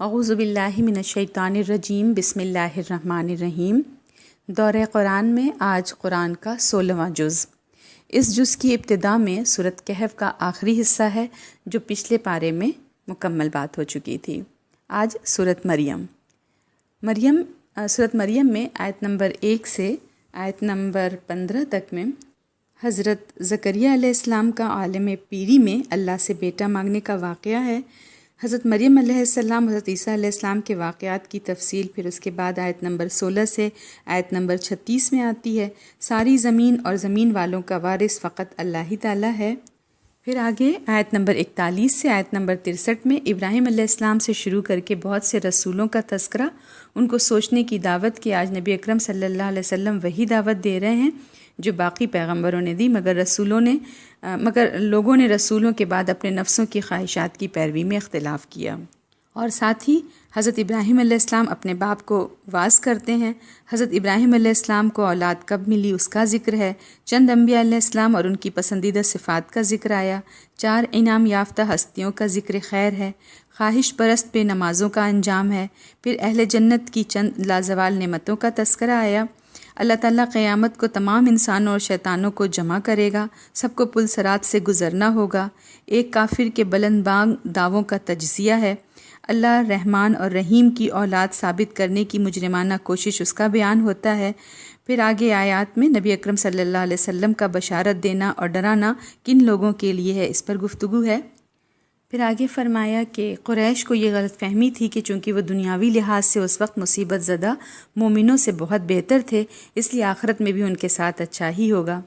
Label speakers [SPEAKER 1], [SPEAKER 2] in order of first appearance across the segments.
[SPEAKER 1] اعوذ باللہ من الشیطان الرجیم بسم اللہ الرحمن الرحیم۔ دورہ قرآن میں آج قرآن کا 16واں جز۔ اس جز کی ابتدا میں سورۃ کہف کا آخری حصہ ہے جو پچھلے پارے میں مکمل بات ہو چکی تھی۔ آج سورۃ مریم سورۃ مریم میں آیت نمبر 1 سے آیت نمبر 15 تک میں حضرت زکریا علیہ السلام کا عالم پیری میں اللہ سے بیٹا مانگنے کا واقعہ ہے۔ حضرت مریم علیہ السلام، حضرت عیسیٰ علیہ السلام کے واقعات کی تفصیل پھر اس کے بعد آیت نمبر 16 سے آیت نمبر 36 میں آتی ہے۔ ساری زمین اور زمین والوں کا وارث فقط اللہ ہی تعالیٰ ہے۔ پھر آگے آیت نمبر 41 سے آیت نمبر 63 میں ابراہیم علیہ السلام سے شروع کر کے بہت سے رسولوں کا تذکرہ، ان کو سوچنے کی دعوت کہ آج نبی اکرم صلی اللہ علیہ وسلم وہی دعوت دے رہے ہیں جو باقی پیغمبروں نے دی، مگر لوگوں نے رسولوں کے بعد اپنے نفسوں کی خواہشات کی پیروی میں اختلاف کیا۔ اور ساتھ ہی حضرت ابراہیم علیہ السلام اپنے باپ کو واعظ کرتے ہیں۔ حضرت ابراہیم علیہ السلام کو اولاد کب ملی اس کا ذکر ہے۔ چند انبیاء علیہ السلام اور ان کی پسندیدہ صفات کا ذکر آیا۔ 4 انعام یافتہ ہستیوں کا ذکر خیر ہے۔ خواہش پرست بے نمازوں کا انجام ہے۔ پھر اہل جنت کی چند لازوال نعمتوں کا تذکرہ آیا۔ اللہ تعالیٰ قیامت کو تمام انسانوں اور شیطانوں کو جمع کرے گا، سب کو پل صراط سے گزرنا ہوگا۔ ایک کافر کے بلند بانگ دعووں کا تجزیہ ہے۔ اللہ رحمان اور رحیم کی اولاد ثابت کرنے کی مجرمانہ کوشش اس کا بیان ہوتا ہے۔ پھر آگے آیات میں نبی اکرم صلی اللہ علیہ وسلم کا بشارت دینا اور ڈرانا کن لوگوں کے لیے ہے، اس پر گفتگو ہے۔ پھر آگے فرمایا کہ قریش کو یہ غلط فہمی تھی کہ چونکہ وہ دنیاوی لحاظ سے اس وقت مصیبت زدہ مومنوں سے بہت بہتر تھے، اس لیے آخرت میں بھی ان کے ساتھ اچھا ہی ہوگا۔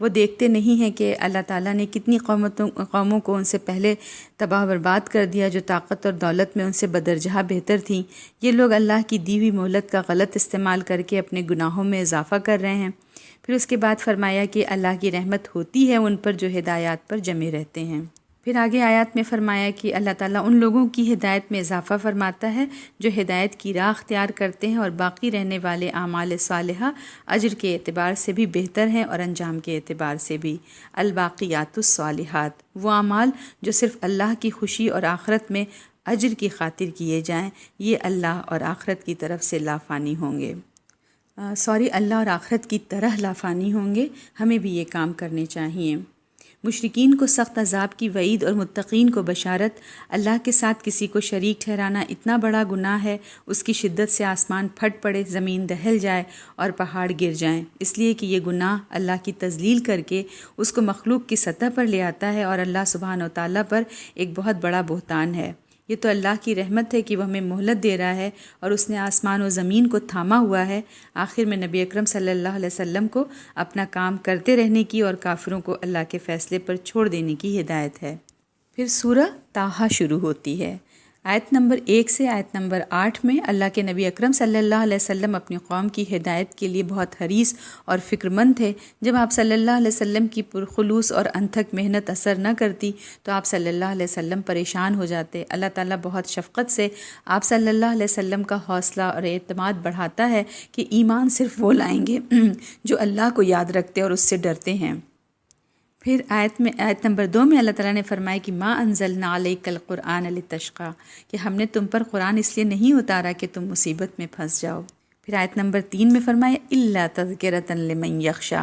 [SPEAKER 1] وہ دیکھتے نہیں ہیں کہ اللہ تعالیٰ نے کتنی قوموں کو ان سے پہلے تباہ برباد کر دیا جو طاقت اور دولت میں ان سے بدرجہ بہتر تھیں۔ یہ لوگ اللہ کی دی ہوئی مہلت کا غلط استعمال کر کے اپنے گناہوں میں اضافہ کر رہے ہیں۔ پھر اس کے بعد فرمایا کہ اللہ کی رحمت ہوتی ہے ان پر جو ہدایات پر جمے رہتے ہیں۔ پھر آگے آیات میں فرمایا کہ اللہ تعالیٰ ان لوگوں کی ہدایت میں اضافہ فرماتا ہے جو ہدایت کی راہ اختیار کرتے ہیں اور باقی رہنے والے اعمال صالحہ اجر کے اعتبار سے بھی بہتر ہیں اور انجام کے اعتبار سے بھی۔ الباقیات الصالحات، وہ اعمال جو صرف اللہ کی خوشی اور آخرت میں اجر کی خاطر کیے جائیں، یہ اللہ اور آخرت کی طرف سے لافانی ہوں گے۔ اللہ اور آخرت کی طرح لافانی ہوں گے۔ ہمیں بھی یہ کام کرنے چاہیے۔ مشرکین کو سخت عذاب کی وعید اور متقین کو بشارت۔ اللہ کے ساتھ کسی کو شریک ٹھہرانا اتنا بڑا گناہ ہے، اس کی شدت سے آسمان پھٹ پڑے، زمین دہل جائے اور پہاڑ گر جائیں، اس لیے کہ یہ گناہ اللہ کی تذلیل کر کے اس کو مخلوق کی سطح پر لے آتا ہے اور اللہ سبحانہ و تعالیٰ پر ایک بہت بڑا بہتان ہے۔ یہ تو اللہ کی رحمت ہے کہ وہ ہمیں مہلت دے رہا ہے اور اس نے آسمان و زمین کو تھاما ہوا ہے۔ آخر میں نبی اکرم صلی اللہ علیہ وسلم کو اپنا کام کرتے رہنے کی اور کافروں کو اللہ کے فیصلے پر چھوڑ دینے کی ہدایت ہے۔ پھر سورہ طٰہٰ شروع ہوتی ہے۔ آیت نمبر 1 سے آیت نمبر 8 میں اللہ کے نبی اکرم صلی اللہ علیہ وسلم اپنی قوم کی ہدایت کے لیے بہت حریص اور فکر مند تھے۔ جب آپ صلی اللہ علیہ وسلم کی پرخلوص اور انتھک محنت اثر نہ کرتی تو آپ صلی اللہ علیہ وسلم پریشان ہو جاتے۔ اللہ تعالیٰ بہت شفقت سے آپ صلی اللہ علیہ وسلم کا حوصلہ اور اعتماد بڑھاتا ہے کہ ایمان صرف وہ لائیں گے جو اللہ کو یاد رکھتے اور اس سے ڈرتے ہیں۔ پھر آیت نمبر 2 میں اللہ تعالیٰ نے فرمایا کہ ما انزلنا علیک القرآن لتشقی، کہ ہم نے تم پر قرآن اس لیے نہیں اتارا کہ تم مصیبت میں پھنس جاؤ۔ پھر آیت نمبر 3 میں فرمایا الا تذکرۃ لمن یخشی،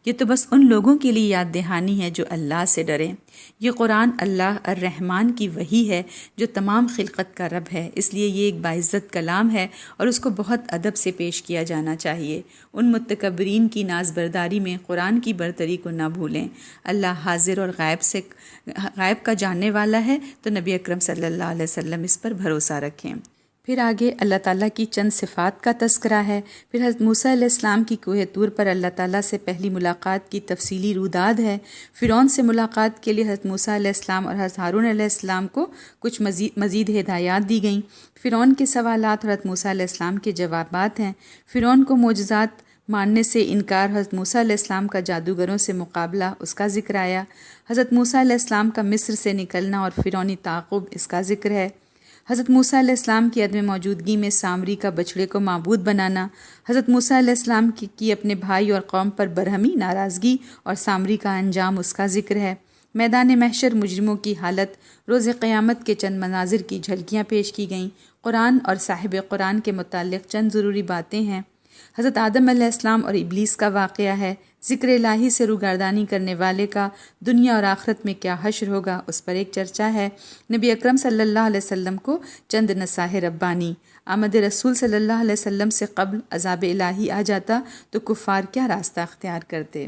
[SPEAKER 1] یہ تو بس ان لوگوں کے لیے یاد دہانی ہے جو اللہ سے ڈریں۔ یہ قرآن اللہ الرحمن کی وحی ہے جو تمام خلقت کا رب ہے، اس لیے یہ ایک باعزت کلام ہے اور اس کو بہت ادب سے پیش کیا جانا چاہیے۔ ان متکبرین کی ناز برداری میں قرآن کی برتری کو نہ بھولیں۔ اللہ حاضر اور غائب کا جاننے والا ہے، تو نبی اکرم صلی اللہ علیہ وسلم اس پر بھروسہ رکھیں۔ پھر آگے اللہ تعالیٰ کی چند صفات کا تذکرہ ہے۔ پھر حضرت موسیٰ علیہ السلام کی کوہ طور پر اللہ تعالیٰ سے پہلی ملاقات کی تفصیلی روداد ہے۔ فرعون سے ملاقات کے لیے حضرت موسیٰ علیہ السلام اور حضرت ہارون علیہ السلام کو کچھ مزید ہدایات دی گئیں۔ فرعون کے سوالات اور حضرت موسیٰ علیہ السلام کے جوابات ہیں۔ فرعون کو معجزات ماننے سے انکار، حضرت موسیٰ علیہ السلام کا جادوگروں سے مقابلہ، اس کا ذکر آیا۔ حضرت موسیٰ علیہ السلام کا مصر سے نکلنا اور فرعونی تعاقب، اس کا ذکر ہے۔ حضرت موسیٰ علیہ السلام کی عدم موجودگی میں سامری کا بچڑے کو معبود بنانا، حضرت موسیٰ علیہ السلام کی اپنے بھائی اور قوم پر برہمی، ناراضگی اور سامری کا انجام، اس کا ذکر ہے۔ میدان محشر مجرموں کی حالت، روز قیامت کے چند مناظر کی جھلکیاں پیش کی گئیں۔ قرآن اور صاحب قرآن کے متعلق چند ضروری باتیں ہیں۔ حضرت آدم علیہ السلام اور ابلیس کا واقعہ ہے۔ ذکر الہی سے روگردانی کرنے والے کا دنیا اور آخرت میں کیا حشر ہوگا، اس پر ایک چرچا ہے۔ نبی اکرم صلی اللہ علیہ وسلم کو چند نصائح ربانی۔ آمد رسول صلی اللہ علیہ وسلم سے قبل عذاب الہی آ جاتا تو کفار کیا راستہ اختیار کرتے۔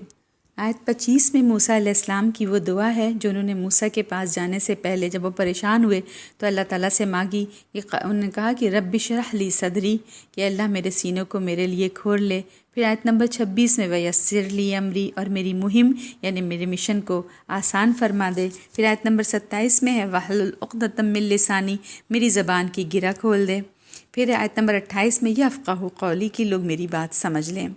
[SPEAKER 1] آیت 25 میں موسیٰ علیہ السلام کی وہ دعا ہے جو انہوں نے موسیٰ کے پاس جانے سے پہلے جب وہ پریشان ہوئے تو اللہ تعالیٰ سے مانگی۔ انہوں نے کہا کہ رب اشرح لی صدری، کہ اللہ میرے سینوں کو میرے لیے کھول لے۔ پھر آیت نمبر 26 میں ویسر لی امری، اور میری مہم یعنی میرے مشن کو آسان فرما دے۔ پھر آیت نمبر 27 میں ہے واحلل عقدۃ من لسانی، میری زبان کی گرہ کھول دے۔ پھر آیت نمبر 28 میں یفقہوا قولی، کہ لوگ میری بات سمجھ لیں۔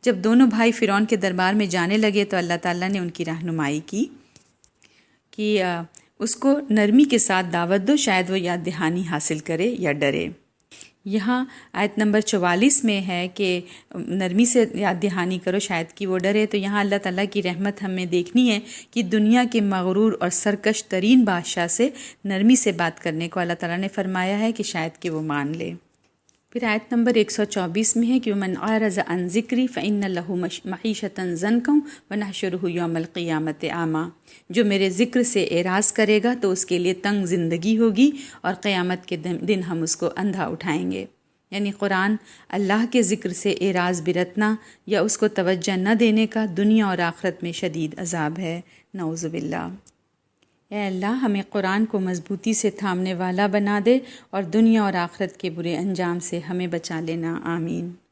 [SPEAKER 1] جب دونوں بھائی فرعون کے دربار میں جانے لگے تو اللہ تعالیٰ نے ان کی رہنمائی کی کہ اس کو نرمی کے ساتھ دعوت دو، شاید وہ یاد دہانی حاصل کرے یا ڈرے۔ یہاں آیت نمبر 44 میں ہے کہ نرمی سے یاد دہانی کرو شاید کہ وہ ڈرے، تو یہاں اللہ تعالیٰ کی رحمت ہمیں دیکھنی ہے کہ دنیا کے مغرور اور سرکش ترین بادشاہ سے نرمی سے بات کرنے کو اللہ تعالیٰ نے فرمایا ہے کہ شاید کہ وہ مان لے۔ پھر آیت نمبر 124 میں ہے کہ وَمَنْ أَعْرَضَ عَنْ ذِكْرِي فَإِنَّ لَهُ مَعِيشَةً ضَنْكًا وَنَحْشُرُهُ يَوْمَ الْقِيَامَةِ أَعْمَىٰ، جو میرے ذکر سے اعراض کرے گا تو اس کے لیے تنگ زندگی ہوگی اور قیامت کے دن ہم اس کو اندھا اٹھائیں گے۔ یعنی قرآن اللہ کے ذکر سے اعراض برتنا یا اس کو توجہ نہ دینے کا دنیا اور آخرت میں شدید عذاب ہے، نعوذ باللہ۔ اے اللہ ہمیں قرآن کو مضبوطی سے تھامنے والا بنا دے اور دنیا اور آخرت کے برے انجام سے ہمیں بچا لینا، آمین۔